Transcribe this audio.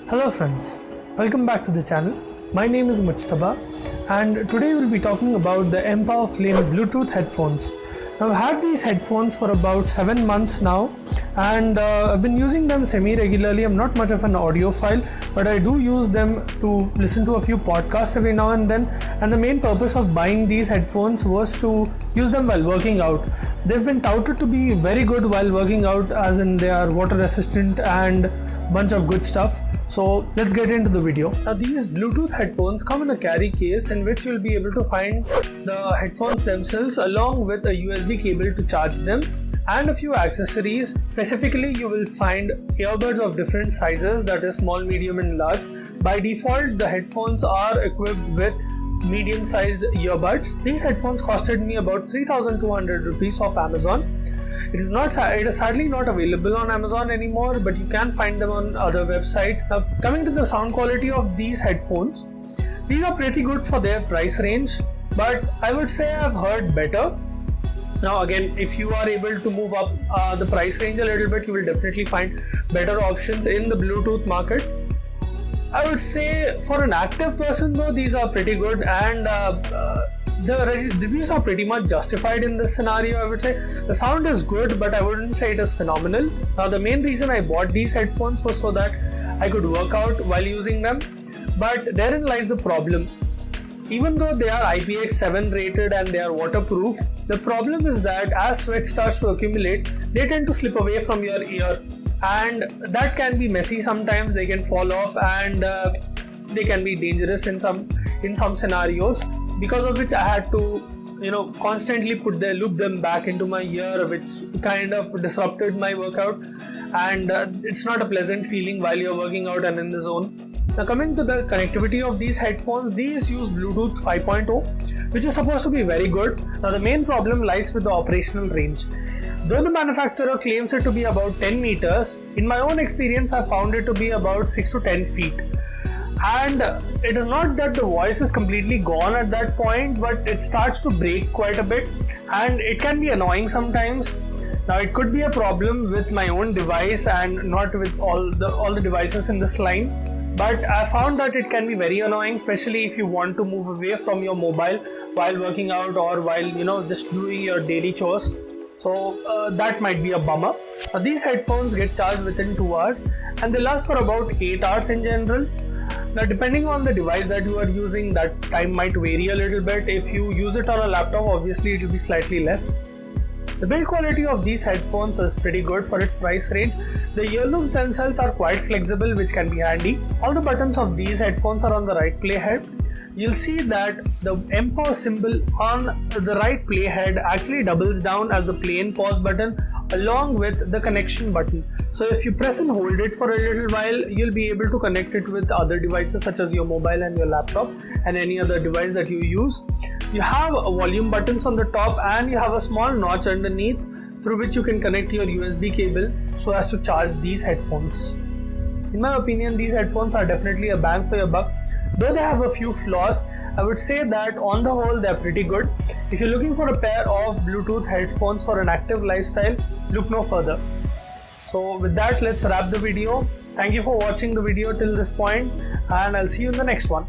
Hello friends, welcome back to the channel. My name is Mujtaba and today we'll be talking about the Empower Flame Bluetooth headphones. Now I've had these headphones for about 7 months now and I've been using them semi-regularly. I'm not much of an audiophile, but I do use them to listen to a few podcasts every now and then, and the main purpose of buying these headphones was to use them while working out. They've been touted to be very good while working out, as in they are water resistant and bunch of good stuff. So let's get into the video. Now these Bluetooth headphones come in a carry case in which you'll be able to find the headphones themselves along with a USB cable to charge them and a few accessories. Specifically, you will find earbuds of different sizes, that is small, medium and large. By default, the headphones are equipped with medium-sized earbuds. These headphones costed me about 3,200 rupees off Amazon. It is sadly not available on Amazon anymore, but you can find them on other websites. Now, coming to the sound quality of these headphones, these are pretty good for their price range, but I would say I've heard better. Now again, if you are able to move up the price range a little bit, you will definitely find better options in the Bluetooth market. I would say for an active person though, these are pretty good, and the reviews are pretty much justified in this scenario. I would say the sound is good, but I wouldn't say it is phenomenal. Now the main reason I bought these headphones was so that I could work out while using them, but therein lies the problem. Even though they are IPX7 rated and they are waterproof, the problem is that as sweat starts to accumulate, they tend to slip away from your ear, and that can be messy sometimes. They can fall off and they can be dangerous in some scenarios, because of which I had to constantly loop them back into my ear, which kind of disrupted my workout, and it's not a pleasant feeling while you're working out and in the zone. Now coming to the connectivity of these headphones, these use Bluetooth 5.0, which is supposed to be very good. Now the main problem lies with the operational range. Though the manufacturer claims it to be about 10 meters, in my own experience I found it to be about 6 to 10 feet. And it is not that the voice is completely gone at that point, but it starts to break quite a bit and it can be annoying sometimes. Now it could be a problem with my own device and not with all the devices in this line. But I found that it can be very annoying, especially if you want to move away from your mobile while working out or while just doing your daily chores. So that might be a bummer. These headphones get charged within 2 hours and they last for about 8 hours in general. Now depending on the device that you are using, that time might vary a little bit. If you use it on a laptop, obviously it will be slightly less. The build quality of these headphones is pretty good for its price range. The ear loops themselves are quite flexible, which can be handy. All the buttons of these headphones are on the right playhead. You'll see that the Empower symbol on the right playhead actually doubles down as the play and pause button along with the connection button. So if you press and hold it for a little while, you'll be able to connect it with other devices such as your mobile and your laptop and any other device that you use. You have volume buttons on the top and you have a small notch underneath through which you can connect your USB cable so as to charge these headphones. In my opinion, these headphones are definitely a bang for your buck. Though they have a few flaws, I would say that on the whole they are pretty good. If you're looking for a pair of Bluetooth headphones for an active lifestyle, look no further. So with that, let's wrap the video. Thank you for watching the video till this point, and I'll see you in the next one.